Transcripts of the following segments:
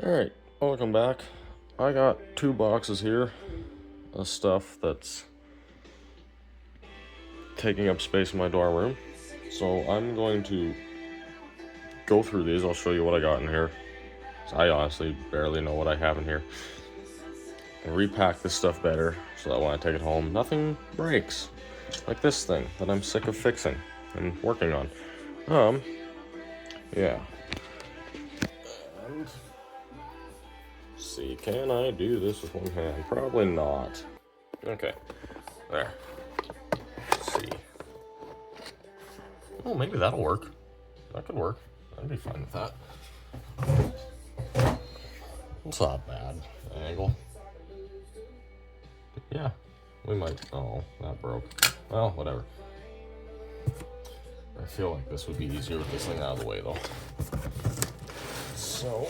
Alright, welcome back. I got 2 boxes here of stuff that's taking up space in my dorm room. So I'm going to go through these. I'll show you what I got in here. So I honestly barely know what I have in here. And repack this stuff better so that when I take it home, nothing breaks. Like this thing that I'm sick of fixing and working on. Yeah. And see, can I do this with one hand? Probably not. Okay, there. Let's see. Oh, maybe that'll work. That could work. I'd be fine with that. It's not bad. Angle. Yeah, we might. Oh, that broke. Well, whatever. I feel like this would be easier with this thing out of the way, though. So.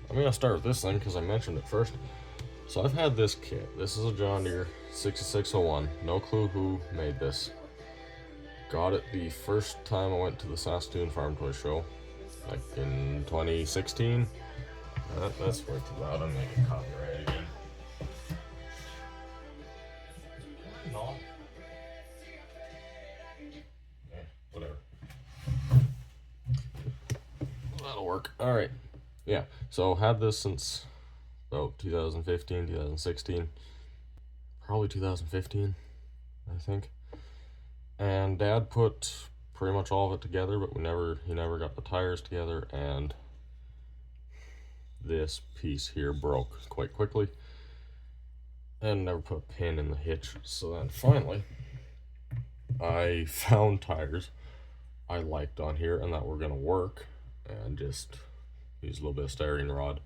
I'm gonna start with this thing because I mentioned it first. So I've had this kit. This is a John Deere 6601. No clue who made this. Got it the first time I went to the Saskatoon Farm Toy Show, like in 2016. That's way too loud. I'm gonna get copyrighted again. No. Yeah, whatever. That'll work. All right. Yeah. So had this since about 2015, 2016, probably 2015, I think. And Dad put pretty much all of it together, but he never got the tires together, and this piece here broke quite quickly and never put a pin in the hitch. So then finally I found tires I liked on here and that were gonna work, and just use a little bit of styrene rod,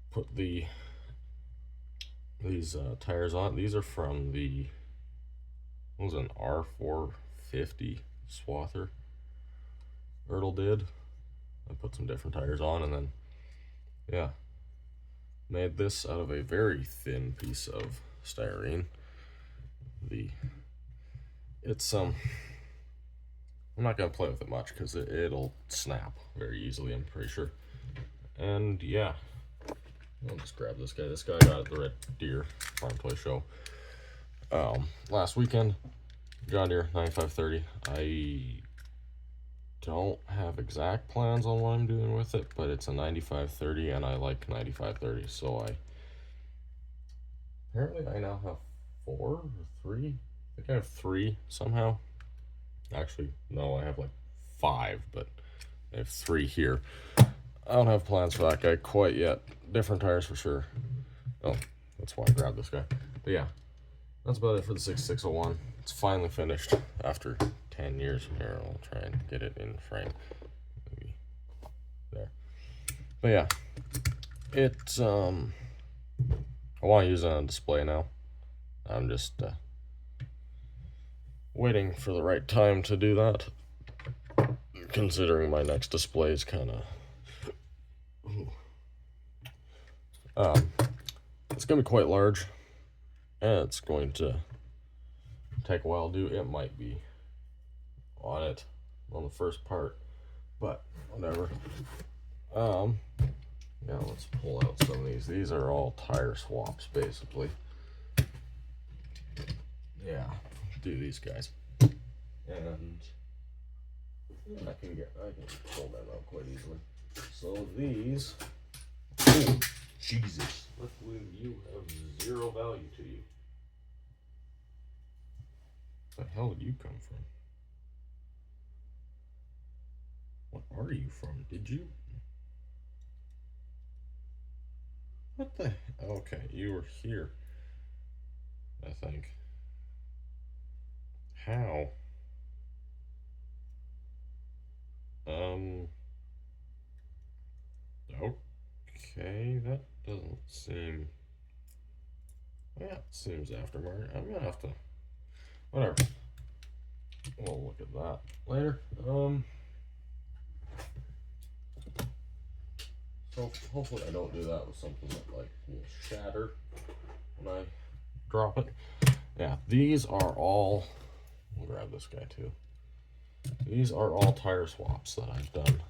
put these tires on. These are from the, what was it, an R450 swather Ertl did. I put some different tires on, and then yeah, made this out of a very thin piece of styrene. I'm not gonna play with it much because it'll snap very easily, I'm pretty sure. And yeah, I'll just grab this guy. This guy got at the Red Deer Farm Toy Show last weekend. John Deere 9530. I don't have exact plans on what I'm doing with it, but it's a 9530 and I like 9530, so apparently I now have 4 or 3. I think I have 3 somehow. Actually, no, I have like 5, but I have 3 here. I don't have plans for that guy quite yet. Different tires for sure. Oh, that's why I grabbed this guy. But yeah, that's about it for the 6601. It's finally finished after 10 years. Here, I'll try and get it in frame. Maybe there. But yeah, it's I want to use it on display now. I'm just waiting for the right time to do that, considering my next display is kind of it's gonna be quite large, and it's going to take a while to do. It might be on it on the first part, but whatever. Yeah, let's pull out some of these. These are all tire swaps, basically. Yeah, do these guys, and I can pull them out quite easily. So these, oh Jesus, Liftwind, you have 0 value to you. Where the hell did you come from? What are you from? Did you? What the? Okay, you were here, I think. How? Okay, that doesn't seem. Yeah, it seems aftermarket. I'm gonna have to. Whatever. We'll look at that later. So hopefully I don't do that with something that like will shatter when I drop it. Yeah, these are all. We'll grab this guy too. These are all tire swaps that I've done.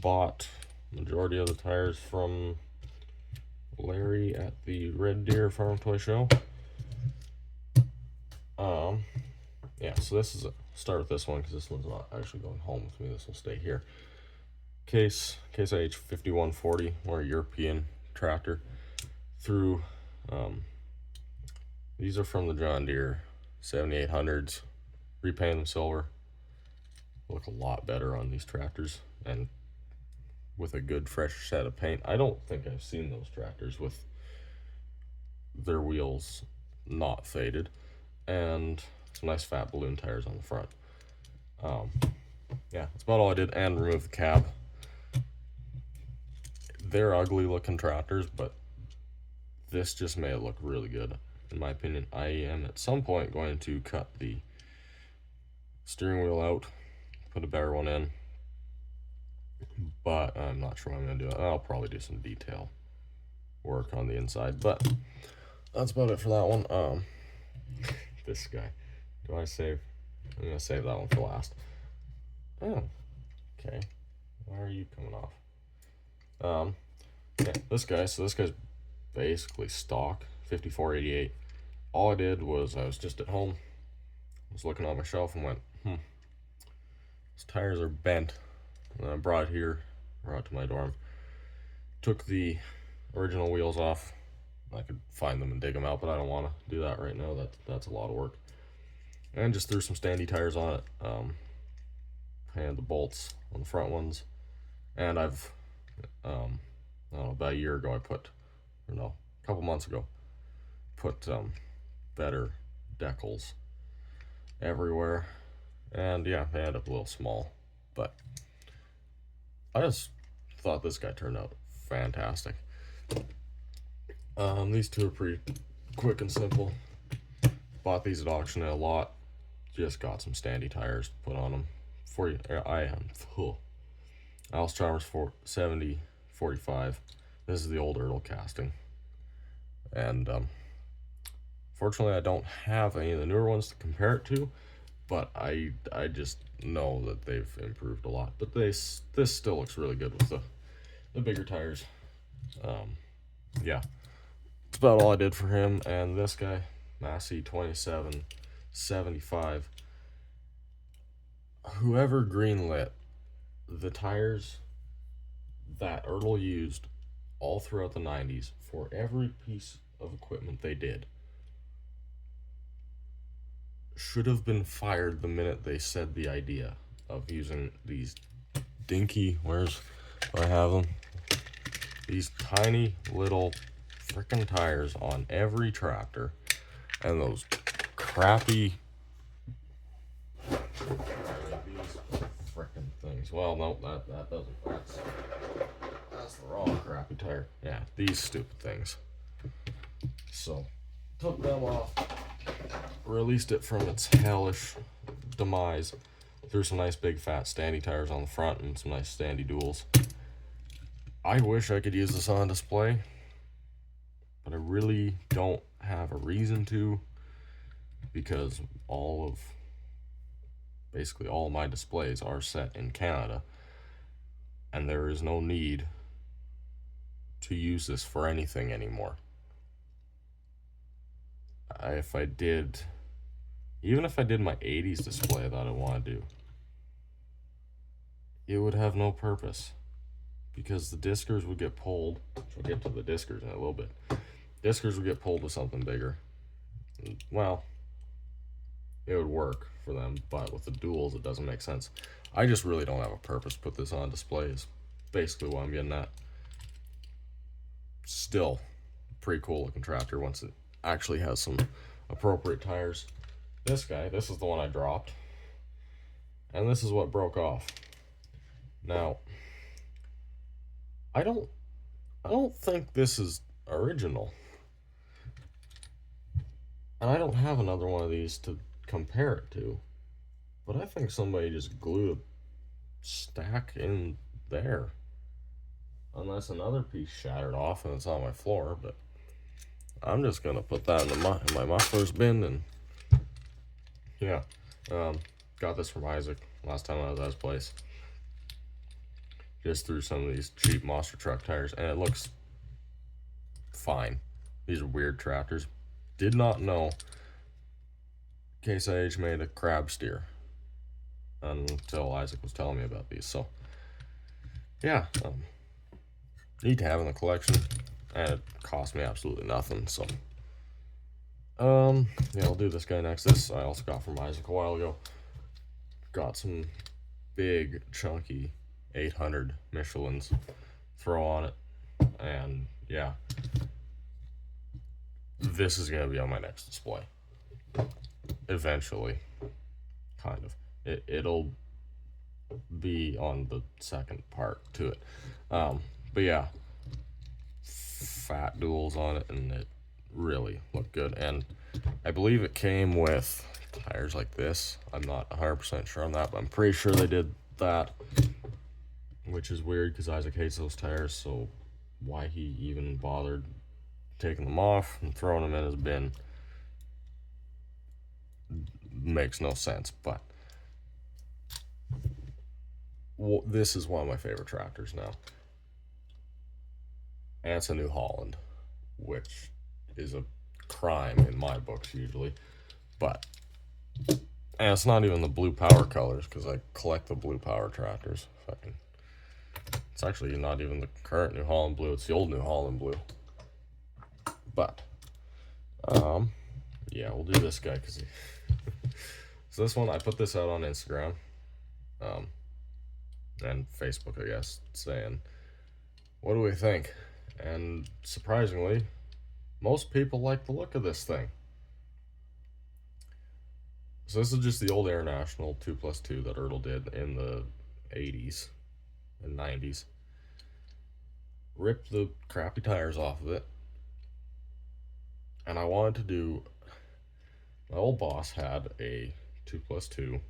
Bought majority of the tires from Larry at the Red Deer Farm Toy Show. Yeah, so this is start with this one because this one's not actually going home with me. This will stay here. Case IH 5140, or a European tractor. Through these are from the John Deere 7800s. Repaint them silver. Look a lot better on these tractors, and with a good fresh set of paint. I don't think I've seen those tractors with their wheels not faded, and some nice fat balloon tires on the front. Yeah, that's about all I did, and remove the cab. They're ugly looking tractors, but this just made it look really good, in my opinion. I am at some point going to cut the steering wheel out, put a better one in, but I'm not sure when I'm going to do it. I'll probably do some detail work on the inside, but that's about it for that one. This guy, do I save? I'm going to save that one for last. Oh, okay. Why are you coming off? Yeah, this guy's basically stock 5488. All I did was I was just at home, was looking on my shelf and went, these tires are bent. And I brought it to my dorm. Took the original wheels off. I could find them and dig them out, but I don't want to do that right now. That's a lot of work. And just threw some standy tires on it. And the bolts on the front ones. And I've, I don't know, about a year ago a couple months ago, put better decals everywhere. And yeah, they ended up a little small, but I just thought this guy turned out fantastic. These two are pretty quick and simple. Bought these at auction a lot. Just got some standy tires put on them. Allis-Chalmers 7045. This is the old Ertl casting. And fortunately I don't have any of the newer ones to compare it to, but I just know that they've improved a lot. But this still looks really good with the bigger tires. Yeah, that's about all I did for him. And this guy, Massey 2775. Whoever greenlit the tires that Ertl used all throughout the 90s for every piece of equipment they did should have been fired the minute they said the idea of using these dinky, I have them, these tiny little frickin' tires on every tractor, and those crappy these frickin' things. Well, no, that doesn't. That's the wrong crappy tire. Yeah, these stupid things. So took them off, released it from its hellish demise, threw some nice big fat standy tires on the front and some nice standy duals. I wish I could use this on display, but I really don't have a reason to, because basically all of my displays are set in Canada, and there is no need to use this for anything anymore. Even if I did my 80s display that I want to do, it would have no purpose, because the diskers would get pulled, which we'll get to the diskers in a little bit. Diskers would get pulled to something bigger. Well, it would work for them, but with the duals, it doesn't make sense. I just really don't have a purpose to put this on display, is basically what I'm getting at. Still, pretty cool looking tractor once it actually has some appropriate tires. This is the one I dropped, and this is what broke off. Now, I don't think this is original, and I don't have another one of these to compare it to, but I think somebody just glued a stack in there, unless another piece shattered off and it's on my floor. But I'm just gonna put that in my mufflers bin, and yeah, Got this from Isaac last time I was at his place. Just threw some of these cheap monster truck tires, and it looks fine. These are weird tractors. Did not know Case IH made a crab steer until Isaac was telling me about these. So yeah, need to have in the collection, and it cost me absolutely nothing. So yeah, I'll do this guy next. This I also got from Isaac a while ago. Got some big chunky 800 Michelins throw on it, and yeah, this is gonna be on my next display eventually, kind of. It'll be on the second part to it, but yeah, fat duals on it, and it really looked good. And I believe it came with tires like this. I'm not 100% sure on that, but I'm pretty sure they did that, which is weird because Isaac hates those tires, so why he even bothered taking them off and throwing them in his bin makes no sense. But this is one of my favorite tractors now, and it's a New Holland, which is a crime in my books usually. But and it's not even the blue power colors, because I collect the blue power tractors. It's actually not even the current New Holland blue, it's the old New Holland blue. But yeah, we'll do this guy because so this one, I put this out on Instagram and Facebook, I guess, saying, what do we think? And surprisingly, most people like the look of this thing. So this is just the old Air National 2+2 that Ertl did in the 80s and 90s. Ripped the crappy tires off of it, and I wanted to do, my old boss had a 2+2.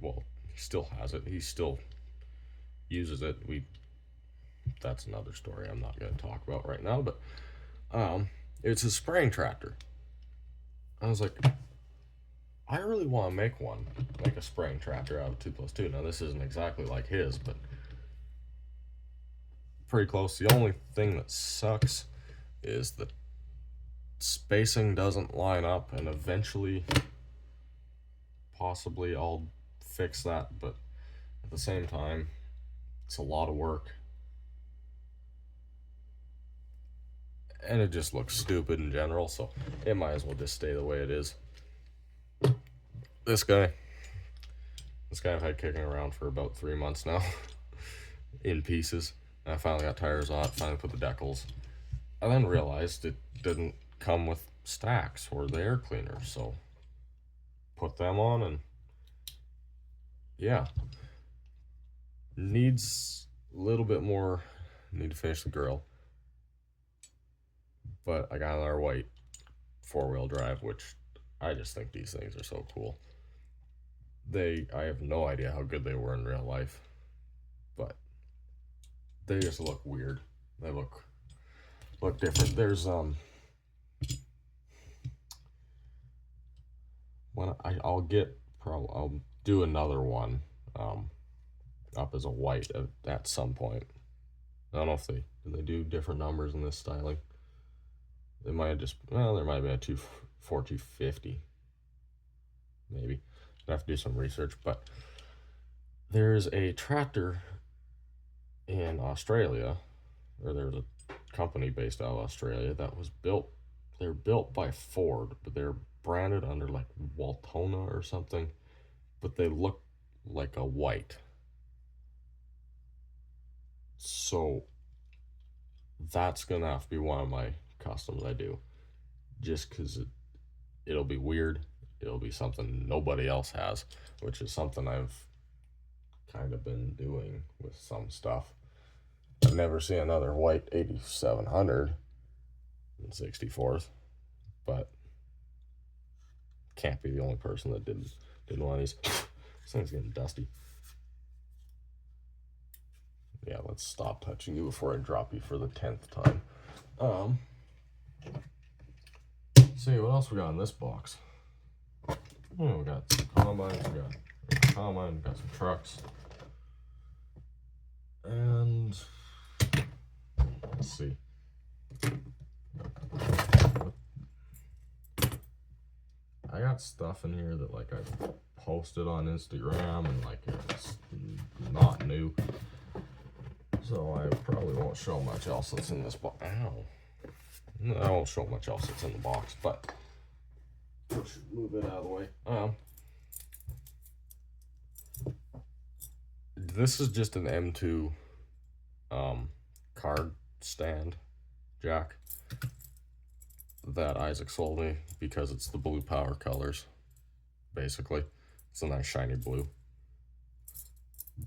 Well, he still has it. He still uses it. That's another story I'm not going to talk about right now, but it's a spraying tractor. I was like, I really want to make a spraying tractor out of 2+2. Now this isn't exactly like his, but pretty close. The only thing that sucks is the spacing doesn't line up, and eventually possibly I'll fix that, but at the same time it's a lot of work, and it just looks stupid in general, so it might as well just stay the way it is. This guy I've had kicking around for about 3 months now in pieces, and I finally got tires on it, finally put the decals. I then realized it didn't come with stacks or the air cleaner, so put them on, and yeah, needs a little bit more. Need to finish the grill, but I got another white 4-wheel drive, which I just think these things are so cool. I have no idea how good they were in real life, but they just look weird. They look different. There's I'll do another one up as a white at some point. I don't know if they do different numbers in this styling. They might have just, well, there might have been a 250 maybe. I have to do some research, but there's a tractor in Australia, or there's a company based out of Australia that was built. They're built by Ford, but they're branded under like Waltona or something, but they look like a white. So that's gonna have to be one of my customs I do, just because it'll be weird. It'll be something nobody else has, which is something I've kind of been doing with some stuff. I've never seen another white 8700 in 64th, but can't be the only person that did one of these. This thing's getting dusty. Yeah, let's stop touching you before I drop you for the 10th time. See what else we got in this box. Oh, we got some combines, we got a combine, we got some trucks. And let's see. I got stuff in here that like I posted on Instagram and like it's not new. So I probably won't show much else that's in this box. Ow. I won't show much else that's in the box, but I should move it out of the way. This is just an M2 card stand jack that Isaac sold me because it's the blue power colors, basically. It's a nice shiny blue.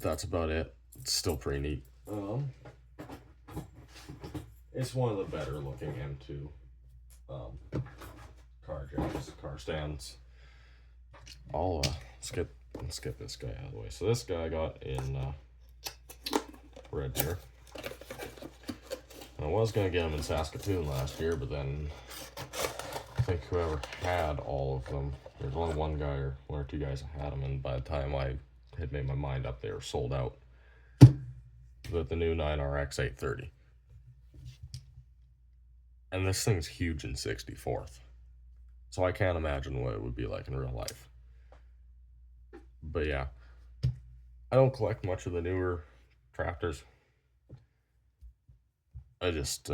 That's about it. It's still pretty neat. It's one of the better looking M2 car jacks, car stands. Let's get this guy out of the way. So this guy I got in Red Deer. I was gonna get him in Saskatoon last year, but then I think whoever had all of them, there's only one guy or one or two guys that had them, and by the time I had made my mind up, they were sold out. But the new 9RX 830. And this thing's huge in 64th. So I can't imagine what it would be like in real life. But yeah, I don't collect much of the newer tractors. I just,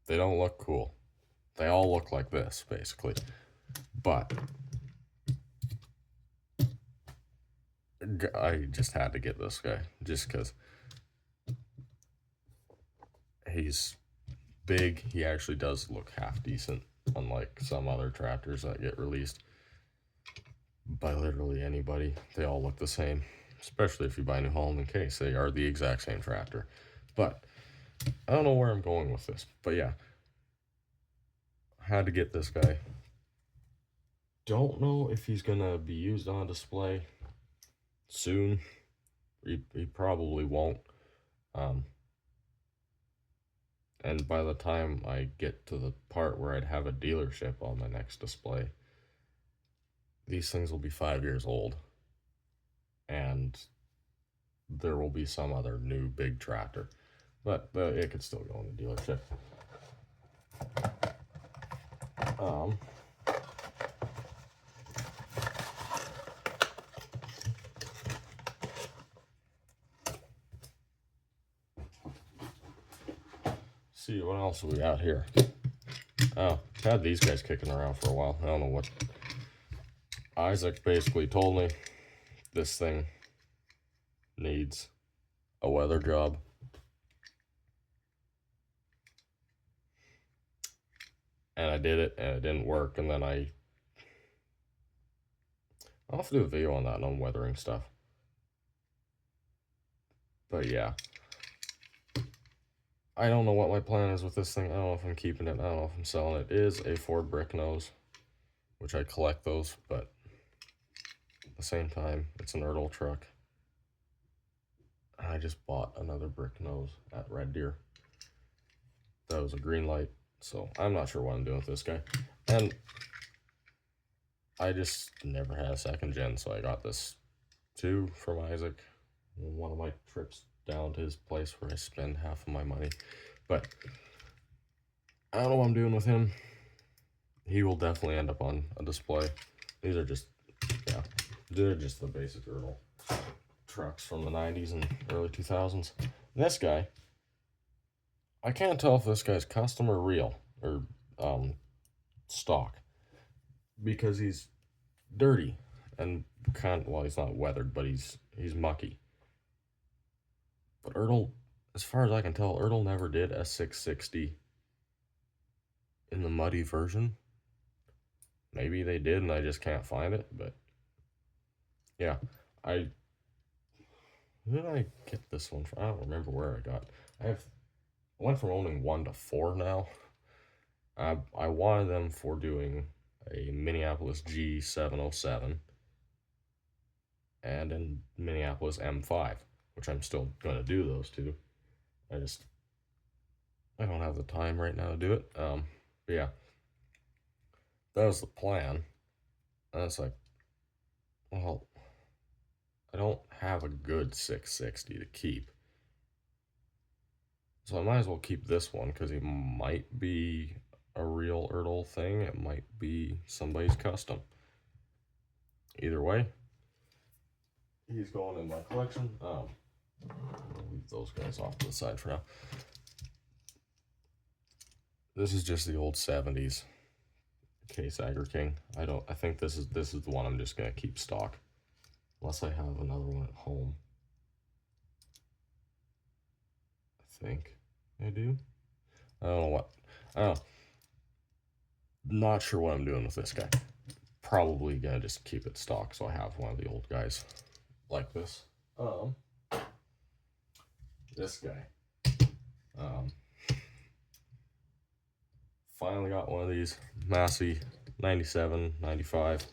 they don't look cool. They all look like this, basically. But I just had to get this guy just because he's big. He actually does look half decent, unlike some other tractors that get released by literally anybody. They all look the same, especially if you buy New Holland and Case. They are the exact same tractor. But I don't know where I'm going with this, but yeah, I had to get this guy. Don't know if he's gonna be used on display soon. He probably won't. And by the time I get to the part where I'd have a dealership on my next display, these things will be 5 years old. And there will be some other new big tractor. But it could still go in the dealership. See, what else we got here? Oh, I've had these guys kicking around for a while. I don't know what. Isaac basically told me this thing needs a weather job. And I did it, and it didn't work, and then I'll have to do a video on that, on weathering stuff. But yeah. I don't know what my plan is with this thing. I don't know if I'm keeping it. I don't know if I'm selling it. It is a Ford brick nose, which I collect those, but at the same time, it's an Ertl truck. I just bought another brick nose at Red Deer. That was a green light, so I'm not sure what I'm doing with this guy. And I just never had a second gen, so I got this too from Isaac. One of my trips down to his place where I spend half of my money. But I don't know what I'm doing with him. He will definitely end up on a display. These are just, yeah, they're just the basic Ertl trucks from the 90s and early 2000s. This guy, I can't tell if this guy's custom or real, or stock, because he's dirty and well, he's not weathered, but he's mucky. But Ertl, as far as I can tell, Ertl never did a 660 in the muddy version. Maybe they did and I just can't find it, but yeah, who did I get this one from? I don't remember where I got. I went from owning 1 to 4 now. I wanted them for doing a Minneapolis G707 and a Minneapolis M5, which I'm still going to do those two. I don't have the time right now to do it. But yeah, that was the plan. And it's like, well, I don't have a good 660 to keep. So I might as well keep this one because he might be a real Erdl thing. It might be somebody's custom. Either way, he's going in my collection. I'll leave those guys off to the side for now. This is just the old 70s Case Aggro King. I think this is the one I'm just gonna keep stock. Unless I have another one at home. I think I do. I don't know what. I don't know. Not sure what I'm doing with this guy. Probably gonna just keep it stock so I have one of the old guys like this. This guy. Finally got one of these Massey 97, 95.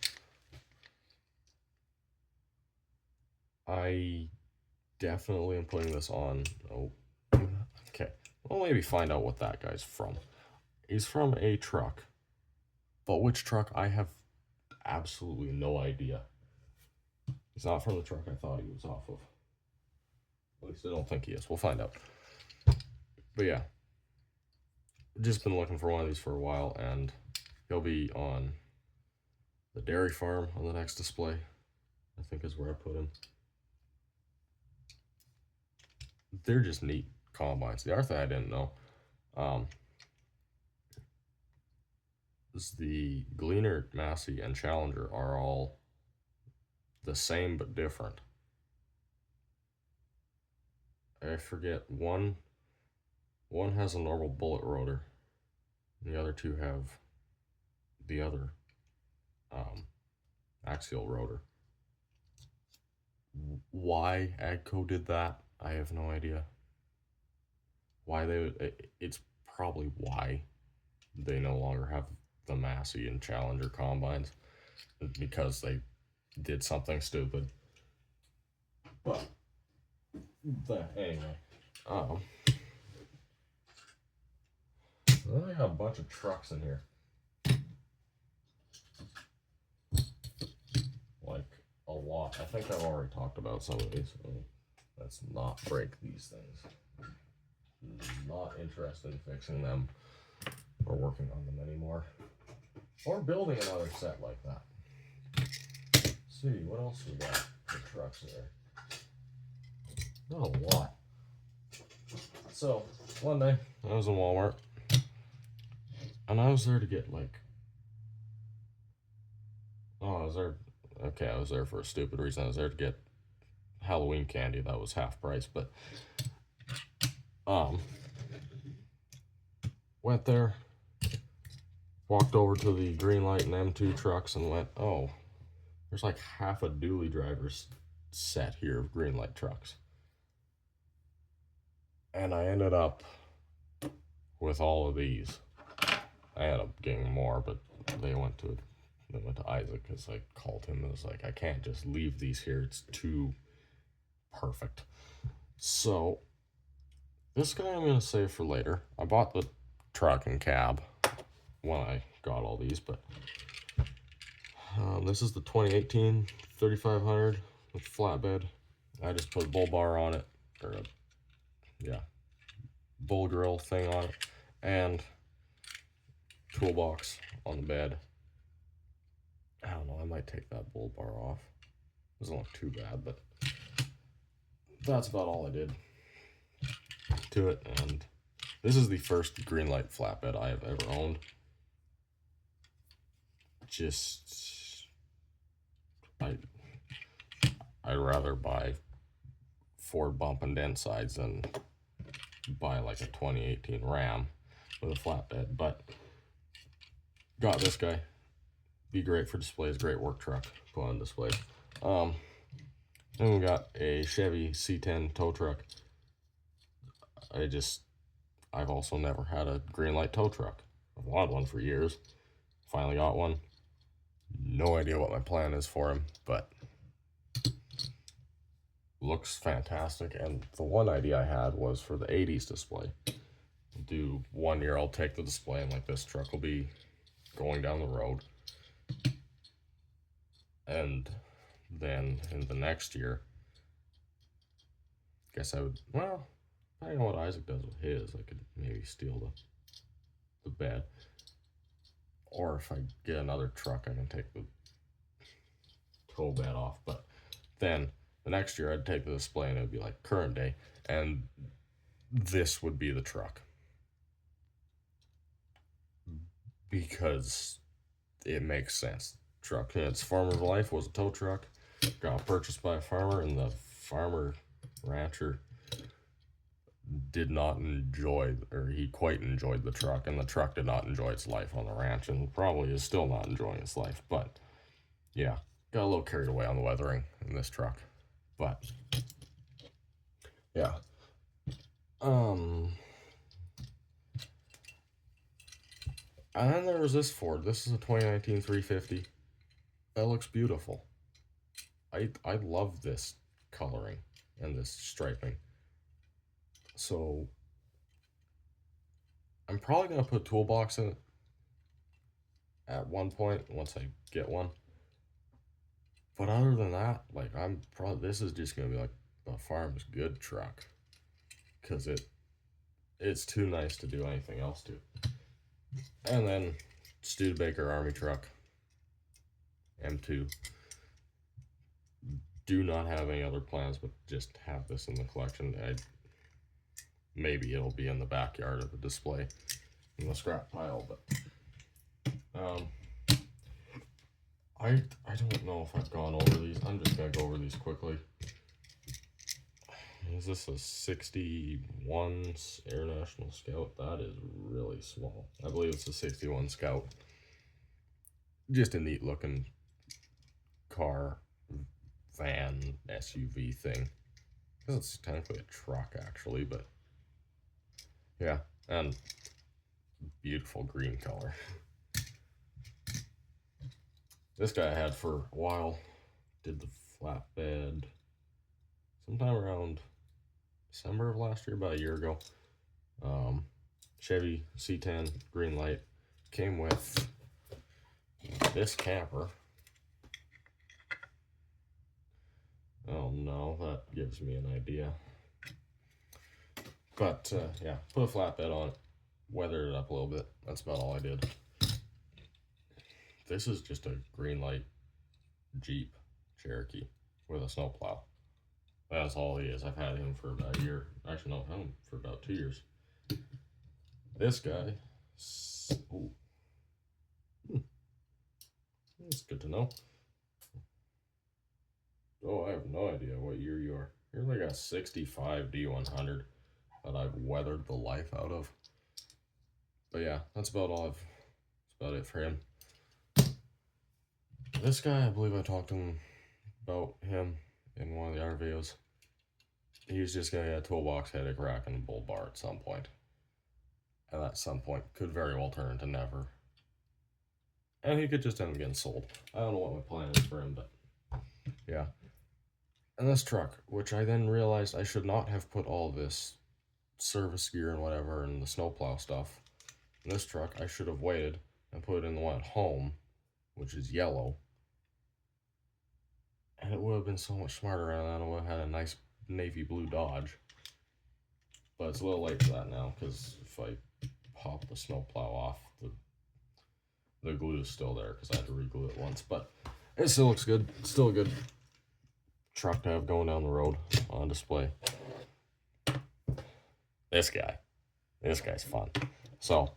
I definitely am putting this on. Oh, okay. Well, maybe find out what that guy's from. He's from a truck. But which truck, I have absolutely no idea. He's not from the truck I thought he was off of. At least I don't think he is. We'll find out. But yeah. Just been looking for one of these for a while, and he'll be on the dairy farm on the next display, I think is where I put him. They're just neat combines. The other thing I didn't know, is the Gleaner, Massey, and Challenger are all the same but different. I forget, one has a normal bullet rotor, and the other two have the other axial rotor. Why AGCO did that, I have no idea. Why they would, it's probably why they no longer have the Massey and Challenger combines, because they did something stupid. But anyway, I got a bunch of trucks in here. Like a lot. I think I've already talked about some of these. So let's not break these things. Not interested in fixing them or working on them anymore. Or building another set like that. Let's see, what else we got for trucks there? Not a lot. So, one day, I was in Walmart. And I was there to get like... Oh, I was there... Okay, I was there for a stupid reason. I was there to get Halloween candy. That was half price, but... Went there, walked over to the Greenlight and M2 trucks and went, oh, there's like half a dually driver's set here of Greenlight trucks. And I ended up with all of these. I ended up getting more, but they went to Isaac because I called him and was like, I can't just leave these here. It's too perfect. So this guy I'm going to save for later. I bought the truck and cab when I got all these, but this is the 2018 3500 with flatbed. I just put a bull bar on it, or a bull grill thing on it, and toolbox on the bed. I don't know, I might take that bull bar off. Doesn't look too bad, but that's about all I did to it. And this is the first Greenlight flatbed I have ever owned. Just, I'd rather buy Ford bump and dent sides than buy like a 2018 Ram with a flatbed, but got this guy. Be great for displays, great work truck, put on display. Then we got a Chevy C10 tow truck. I've also never had a Greenlight tow truck. I've wanted one for years. Finally got one. No idea what my plan is for him, but looks fantastic. And the one idea I had was for the 80s display. Do 1 year, I'll take the display, and like this truck will be going down the road. And then in the next year, guess I would, well, I don't know what Isaac does with his. I could maybe steal the bed. Or if I get another truck, I can take the tow bed off. But then the next year, I'd take the display and it would be like current day. And this would be the truck. Because it makes sense. Truck in its former life was a tow truck. Got purchased by a farmer, and the farmer rancher did not enjoy, or he quite enjoyed the truck, and the truck did not enjoy its life on the ranch, and probably is still not enjoying its life. But yeah, got a little carried away on the weathering in this truck. But yeah. And then there was this Ford. This is a 2019 350. That looks beautiful. I love this coloring and this striping. So I'm probably gonna put toolbox in it at one point once I get one. But other than that, like this is just gonna be like a farm's good truck, cause it's too nice to do anything else to. And then Studebaker Army truck, M2. Do not have any other plans, but just have this in the collection. Maybe it'll be in the backyard of the display in the scrap pile, but I don't know if I've gone over these. I'm just gonna go over these quickly. Is this a 61 Air National Scout? That is really small. I believe it's a 61 Scout. Just a neat looking car, van, SUV thing. It's technically a truck actually, but yeah, and beautiful green color. This guy I had for a while. Did the flatbed sometime around December of last year, about a year ago. Chevy C10 green light. Came with this camper. Oh no, that gives me an idea. But yeah, put a flatbed on it, weathered it up a little bit. That's about all I did. This is just a green light Jeep Cherokee with a snowplow. That's all he is. I've had him for about a year. Actually, no, I've had him for about 2 years. This guy, ooh. That's good to know. Oh, I have no idea what year you are. You're like a 65 D100 that I've weathered the life out of. But yeah, that's about it for him. This guy, I believe I talked to him about him in one of the other videos. He's just gonna get a toolbox, headache rack, and a bull bar at some point. And at some point could very well turn into never. And he could just end up getting sold. I don't know what my plan is for him, but yeah. And this truck, which I then realized I should not have put all this service gear and whatever and the snowplow stuff in this truck. I should have waited and put it in the one at home, which is yellow. And it would have been so much smarter, and I would have had a nice navy blue Dodge. But it's a little late for that now, because if I pop the snowplow off, the glue is still there, because I had to re-glue it once. But it still looks good. It's still a good truck to have going down the road on display. This guy's fun. So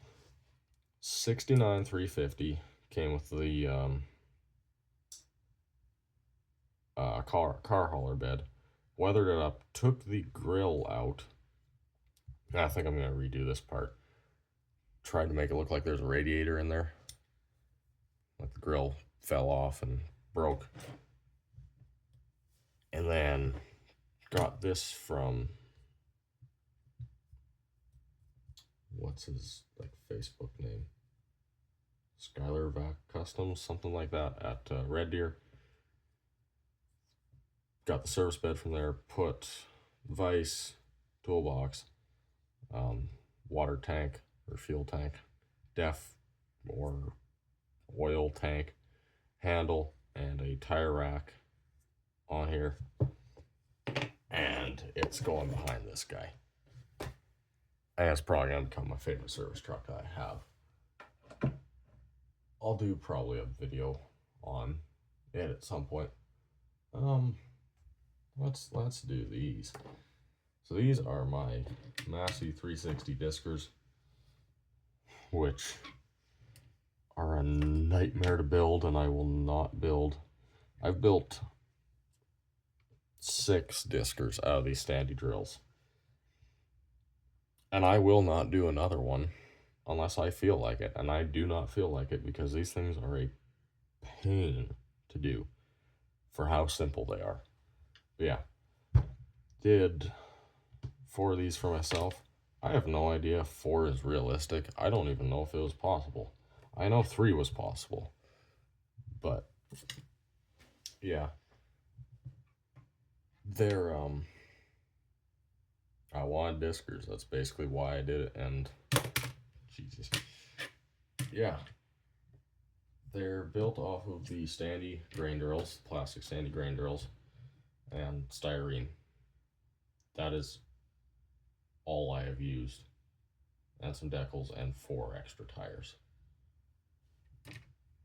69 350 came with the car hauler bed. Weathered it up, took the grill out. And I think I'm gonna redo this part. Tried to make it look like there's a radiator in there. Like the grill fell off and broke. And then got this from, what's his like Facebook name? Skylar Vac Customs, something like that, at Red Deer. Got the service bed from there, put vise, toolbox, water tank or fuel tank, def or oil tank, handle, and a tire rack on here, and it's going behind this guy. And it's probably gonna become my favorite service truck that I have. I'll do probably a video on it at some point. Let's do these. So these are my Massey 360 Diskers, which are a nightmare to build, and I will not build. I've built 6 Diskers out of these standy drills, and I will not do another one unless I feel like it, and I do not feel like it because these things are a pain to do for how simple they are. But yeah, did 4 of these for myself. I have no idea if 4 is realistic. I don't even know if it was possible. I know 3 was possible, but yeah, they're I wanted Diskers. That's basically why I did it. And Jesus, yeah, they're built off of the standy grain drills, plastic standy grain drills, and styrene. That is all I have used, and some decals and 4 extra tires.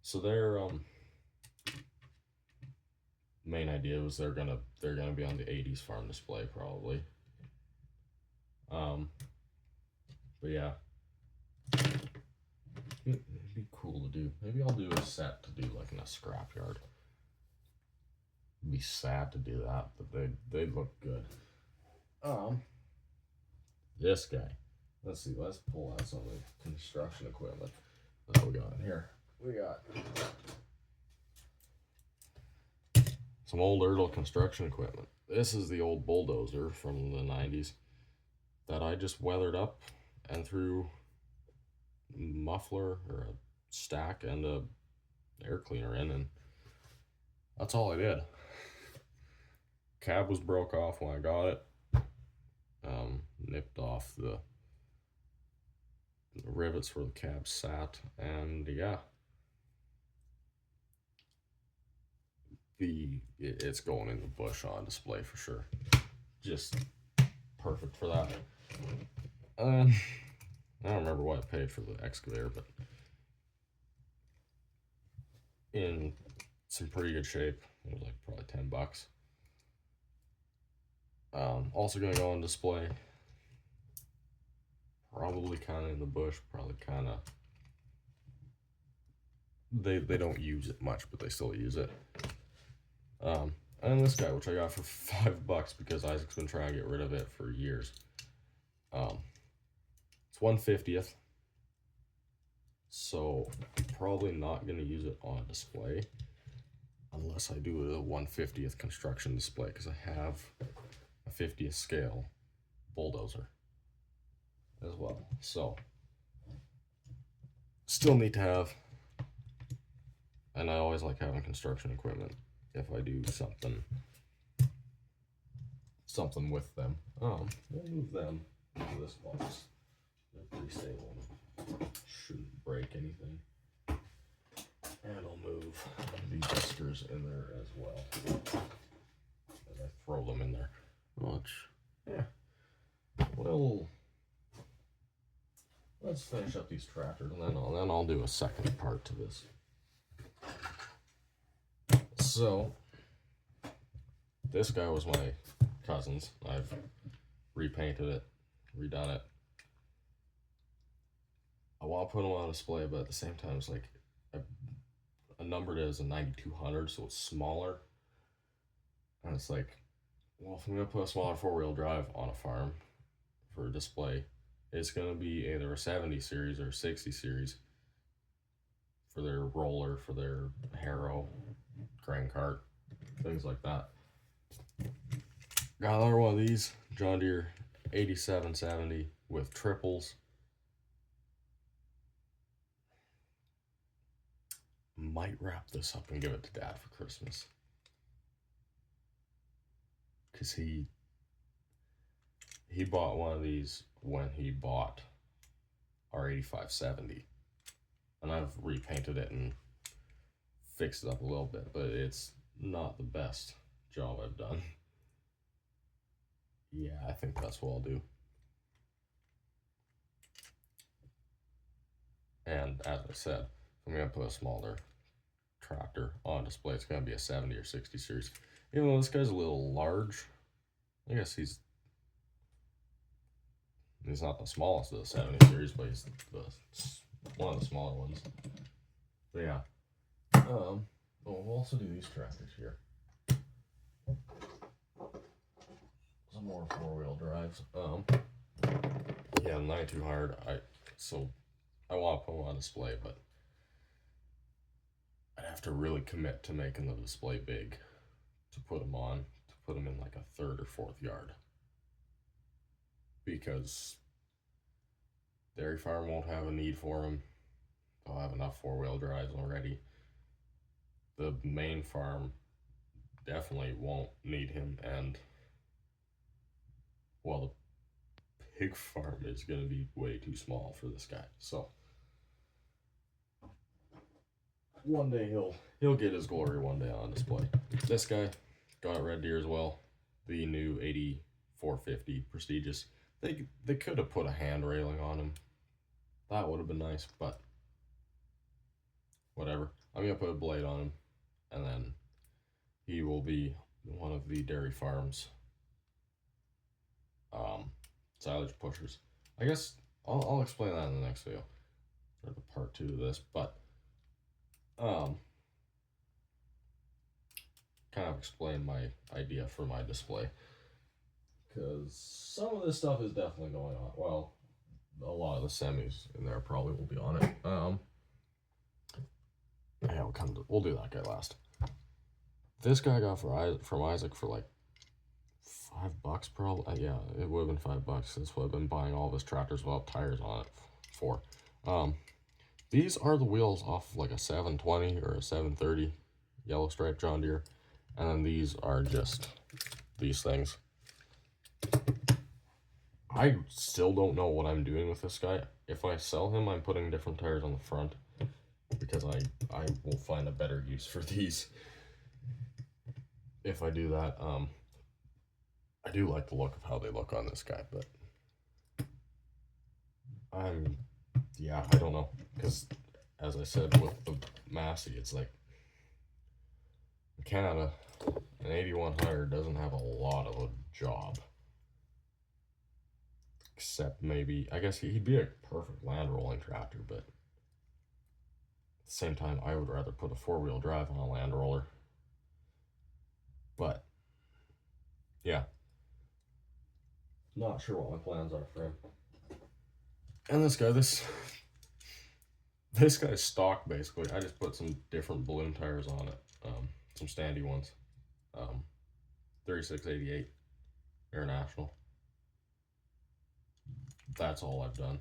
So their main idea was they're gonna be on the 80s farm display probably. But yeah, it'd be cool to do. Maybe I'll do a set to do like in a scrapyard. It'd be sad to do that, but they look good. This guy. Let's see. Let's pull out some of the construction equipment that we got in here. We got some old Ertl construction equipment. This is the old bulldozer from the 90s that I just weathered up and threw muffler or a stack and a air cleaner in, and that's all I did. Cab was broke off when I got it. Nipped off the rivets where the cab sat, and yeah, it's going in the bush on display for sure. Just perfect for that. I don't remember what I paid for the excavator, but in some pretty good shape. It was like probably $10. Also gonna go on display. Probably kind of in the bush. Probably kind of. They don't use it much, but they still use it. And this guy, which I got for $5 because Isaac's been trying to get rid of it for years. It's 1/50th, so I'm probably not gonna use it on display unless I do a 1/50th construction display, because I have a 50th scale bulldozer as well. So still need to have, and I always like having construction equipment if I do something with them. We'll move them into this box. They're pretty stable. Shouldn't break anything. And I'll move the Diskers in there as well as I throw them in there. Which, yeah. Well, let's finish up these tractors, and then I'll do a second part to this. So, this guy was my cousin's. I've repainted it, redone it. I want to put them on display, but at the same time, it's like I numbered it as a 9200, so it's smaller. And it's like, well, if I'm going to put a smaller 4-wheel drive on a farm for a display, it's going to be either a 70 series or a 60 series for their roller, for their harrow, grain cart, things like that. Got another one of these, John Deere 8770 with triples. Might wrap this up and give it to Dad for Christmas, because he bought one of these when he bought our 8570, and I've repainted it and fixed it up a little bit, but it's not the best job I've done. Yeah, I think that's what I'll do. And as I said, I'm going to put a smaller tractor on display. It's going to be a 70 or 60 series. Even though this guy's a little large, I guess he's not the smallest of the 70 series, but he's one of the smaller ones. But yeah. We'll also do these tractors here. Some more 4-wheel drives. Yeah, 92 hard. I want to put them on display, but I'd have to really commit to making the display big to put them on, to put them in like a 3rd or 4th yard. Because Dairy Farm won't have a need for them. They'll have enough 4-wheel drives already. The main farm definitely won't need him, and well, the pig farm is going to be way too small for this guy. So one day he'll get his glory one day on display. This guy got Red Deer as well. The new 8450 Prestigious. They could have put a hand railing on him. That would have been nice, but whatever. I'm gonna put a blade on him, and then he will be one of the Dairy Farm's silage pushers. I guess I'll explain that in the next video, or the part 2 of this, but kind of explain my idea for my display, because some of this stuff is definitely going on. Well, a lot of the semis in there probably will be on it. Yeah, we'll do that guy last. This guy I got from Isaac for like $5 probably. Yeah, it would have been $5. That's what I've been buying all of his tractors without tires on it for. These are the wheels off like a 720 or a 730 yellow stripe John Deere, and then these are just these things. I still don't know what I'm doing with this guy. If I sell him, I'm putting different tires on the front, because I will find a better use for these if I do that. I do like the look of how they look on this guy, but I don't know, because as I said with the Massey, it's like Canada, an 8100 doesn't have a lot of a job, except maybe, I guess he'd be a perfect land rolling tractor, but at the same time I would rather put a 4-wheel drive on a land roller. But yeah, not sure what my plans are for him. And this guy, this guy's stock basically. I just put some different balloon tires on it, some standy ones, 3688 International. That's all I've done,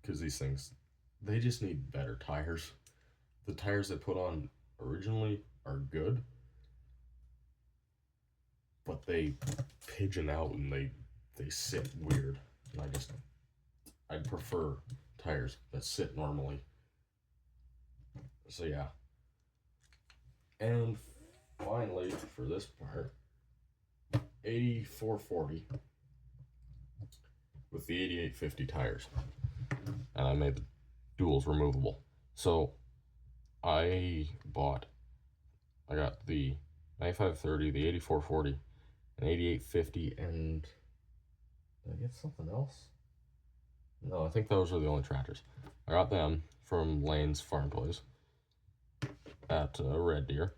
because these things, they just need better tires. The tires they put on originally are good, but they pigeon out and they sit weird, and I'd prefer tires that sit normally. So yeah. And finally, for this part, 8440 with the 8850 tires, and I made the duals removable. So I got the 9530, the 8440, an 8850, and did I get something else? No, I think those are the only tractors. I got them from Lane's Farm Toys at Red Deer.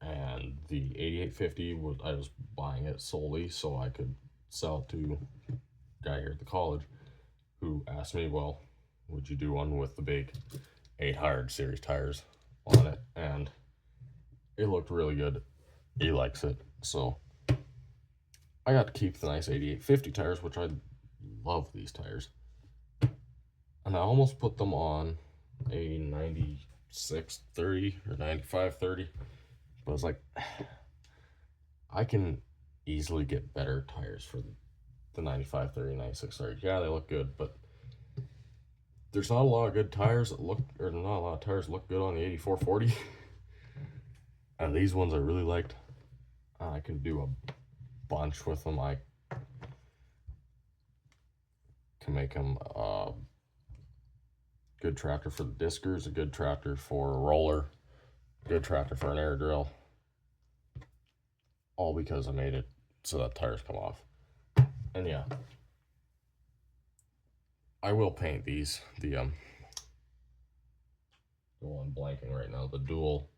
And the 8850, I was buying it solely so I could sell it to a guy here at the college who asked me, well, would you do one with the big 800 series tires on it? And it looked really good. He likes it. So I got to keep the nice 8850 tires, which I love these tires. And I almost put them on a 9630 or 9530. But I was like, I can easily get better tires for the 9530, 9630. Yeah, they look good, but there's not a lot of good tires that look, or not a lot of tires that look good on the 8440. And these ones I really liked. I can do a bunch with them. I can make them a good tractor for the diskers, a good tractor for a roller, a good tractor for an air drill. All because I made it so that tires come off. And yeah, I will paint these. The one I'm blanking right now, the dual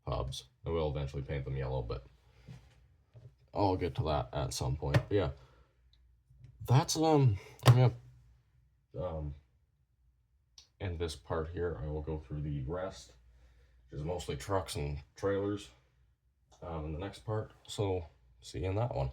hubs. I will eventually paint them yellow, but I'll get to that at some point. But yeah, that's I'm gonna end this part here. I will go through the rest, which is mostly trucks and trailers, in the next part. So see you in that one.